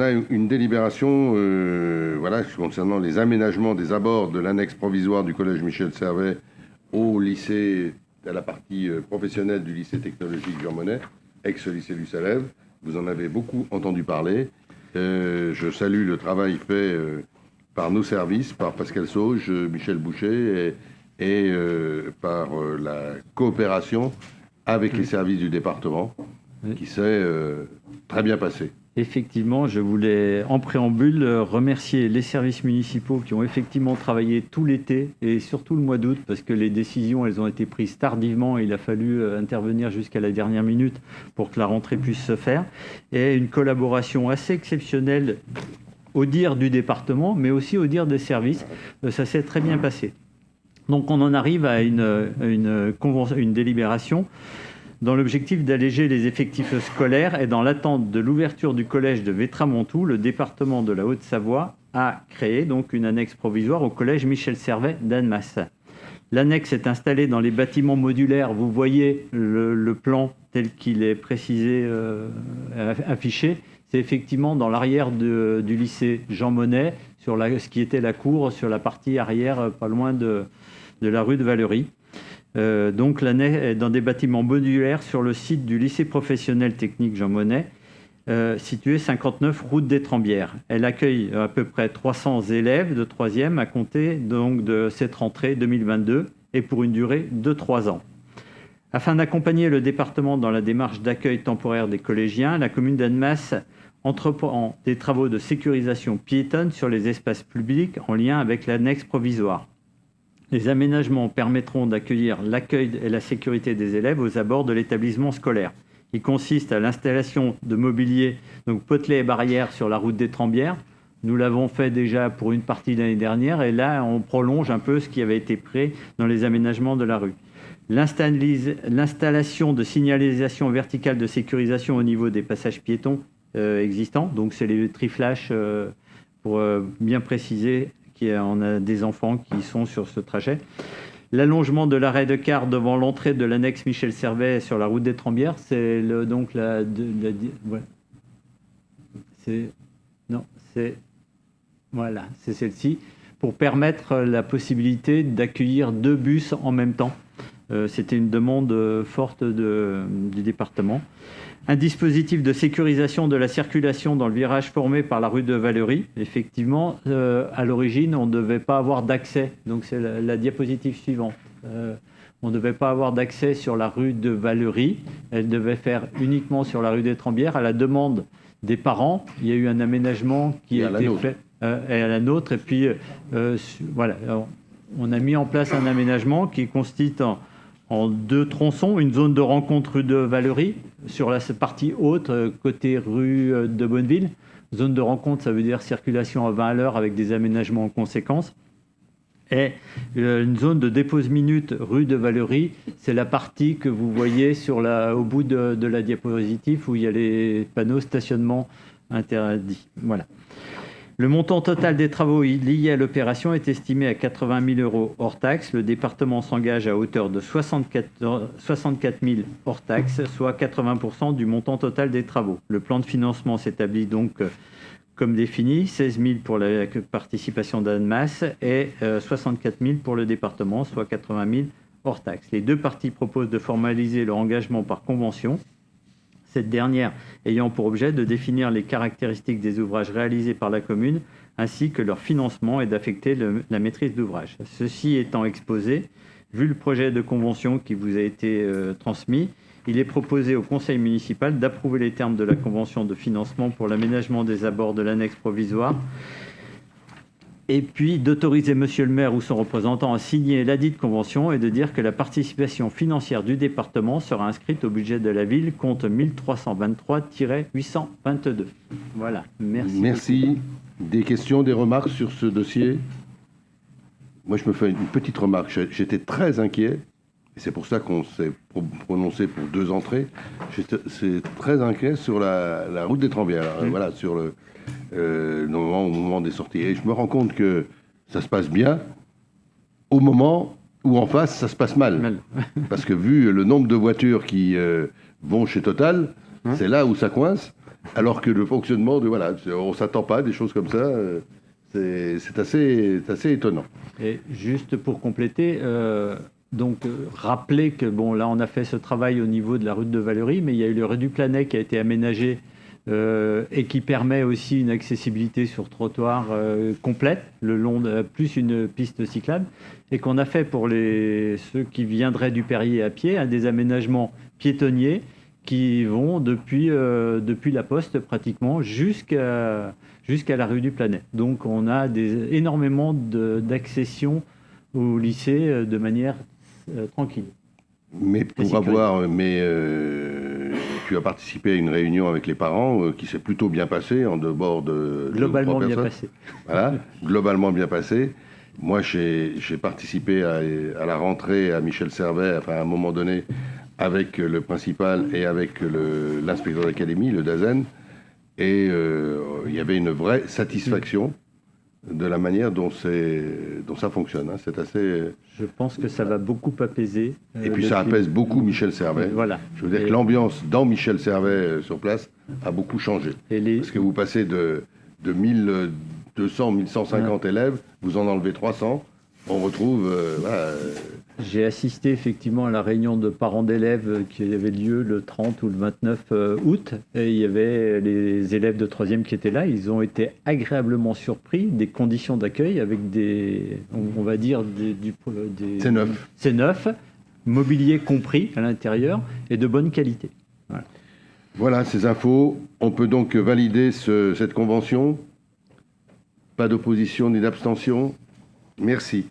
a une délibération concernant les aménagements des abords de l'annexe provisoire du collège Michel Servet au lycée, à la partie professionnelle du lycée technologique Jean Monnet, ex-lycée du Salève. Vous en avez beaucoup entendu parler. Je salue le travail fait par nos services, par Pascal Sauge, Michel Boucher et par la coopération avec les services du département qui s'est très bien passée. Effectivement, je voulais en préambule remercier les services municipaux qui ont effectivement travaillé tout l'été et surtout le mois d'août parce que les décisions elles ont été prises tardivement et il a fallu intervenir jusqu'à la dernière minute pour que la rentrée puisse se faire. Et une collaboration assez exceptionnelle au dire du département mais aussi au dire des services. Ça s'est très bien passé. Donc on en arrive à une délibération dans l'objectif d'alléger les effectifs scolaires et dans l'attente de l'ouverture du collège de Vétramontou, le département de la Haute-Savoie a créé donc une annexe provisoire au collège Michel Servet d'Annemasse. L'annexe est installée dans les bâtiments modulaires. Vous voyez le plan tel qu'il est précisé, affiché. C'est effectivement dans l'arrière du lycée Jean Monnet, sur ce qui était la cour, sur la partie arrière, pas loin de la rue de Valery. Donc l'année est dans des bâtiments modulaires sur le site du lycée professionnel technique Jean Monnet, situé 59 route des Trembières. Elle accueille à peu près 300 élèves de 3e à compter donc de cette rentrée 2022 et pour une durée de 3 ans. Afin d'accompagner le département dans la démarche d'accueil temporaire des collégiens, la commune d'Annemasse entreprend des travaux de sécurisation piétonne sur les espaces publics en lien avec l'annexe provisoire. Les aménagements permettront d'accueillir l'accueil et la sécurité des élèves aux abords de l'établissement scolaire. Il consiste à l'installation de mobilier, donc potelets et barrières sur la route des Trembières. Nous l'avons fait déjà pour une partie de l'année dernière et là, on prolonge un peu ce qui avait été prêt dans les aménagements de la rue. L'installation de signalisation verticale de sécurisation au niveau des passages piétons existants, donc c'est les triflash pour bien préciser on a des enfants qui sont sur ce trajet. L'allongement de l'arrêt de car devant l'entrée de l'annexe Michel Servet sur la route des Trembières, c'est c'est celle-ci, pour permettre la possibilité d'accueillir 2 bus en même temps. C'était une demande forte du département. Un dispositif de sécurisation de la circulation dans le virage formé par la rue de Valery. Effectivement, à l'origine, on ne devait pas avoir d'accès. Donc, c'est la diapositive suivante. On ne devait pas avoir d'accès sur la rue de Valery. Elle devait faire uniquement sur la rue des Trembières. À la demande des parents, il y a eu un aménagement qui a été fait et à la nôtre. Et puis, voilà, alors, on a mis en place un aménagement qui consiste en 2 tronçons, une zone de rencontre rue de Valery, sur la partie haute, côté rue de Bonneville. Zone de rencontre, ça veut dire circulation à 20 à l'heure avec des aménagements en conséquence. Et une zone de dépose minute rue de Valery, c'est la partie que vous voyez au bout de la diapositive où il y a les panneaux stationnement interdits. Voilà. Le montant total des travaux liés à l'opération est estimé à 80 000 € hors taxe. Le département s'engage à hauteur de 64 000 hors taxe, soit 80% du montant total des travaux. Le plan de financement s'établit donc comme défini, 16 000 pour la participation d'Annemasse et 64 000 pour le département, soit 80 000 hors taxe. Les 2 parties proposent de formaliser leur engagement par convention. Cette dernière ayant pour objet de définir les caractéristiques des ouvrages réalisés par la commune, ainsi que leur financement et d'affecter la maîtrise d'ouvrage. Ceci étant exposé, vu le projet de convention qui vous a été transmis, il est proposé au conseil municipal d'approuver les termes de la convention de financement pour l'aménagement des abords de l'annexe provisoire et puis d'autoriser monsieur le maire ou son représentant à signer ladite convention et de dire que la participation financière du département sera inscrite au budget de la ville, compte 1323-822. Voilà, merci. Merci. Des questions, des remarques sur ce dossier? Moi, je me fais une petite remarque. J'étais très inquiet, et c'est pour ça qu'on s'est prononcé pour 2 entrées. C'est très inquiet sur la route des Trembières. Voilà, sur au moment des sorties. Et je me rends compte que ça se passe bien au moment où en face, ça se passe mal. Parce que vu le nombre de voitures qui vont chez Total, c'est là où ça coince. alors que le fonctionnement, on ne s'attend pas à des choses comme ça. C'est assez étonnant. Et juste pour compléter, rappeler que, là, on a fait ce travail au niveau de la route de Valery, mais il y a eu le rue du Planet qui a été aménagé et qui permet aussi une accessibilité sur trottoir complète, le long plus une piste cyclable, et qu'on a fait pour ceux qui viendraient du Perrier à pied, des aménagements piétonniers qui vont depuis la Poste pratiquement jusqu'à la rue du Planet. Donc on a énormément d'accession au lycée de manière tranquille. Mais tu as participé à une réunion avec les parents qui s'est plutôt bien passée, en dehors de globalement bien passé. Voilà, globalement bien passé. Moi, j'ai participé à la rentrée à Michel Servet, à un moment donné, avec le principal et avec l'inspecteur d'académie, le DAZEN, et il y avait une vraie satisfaction de la manière dont ça fonctionne. C'est assez... Je pense que ça va beaucoup apaiser. Et puis ça apaise beaucoup Michel Servet. Voilà. Je veux dire que l'ambiance dans Michel Servet sur place a beaucoup changé. Parce que vous passez de 1200, 1150 élèves, vous en enlevez 300, on retrouve... J'ai assisté effectivement à la réunion de parents d'élèves qui avait lieu le 30 ou le 29 août. Et il y avait les élèves de 3e qui étaient là. Ils ont été agréablement surpris des conditions d'accueil avec on va dire, C'est neuf. C'est neuf, mobilier compris à l'intérieur et de bonne qualité. Voilà ces infos. On peut donc valider cette convention. Pas d'opposition ni d'abstention. Merci.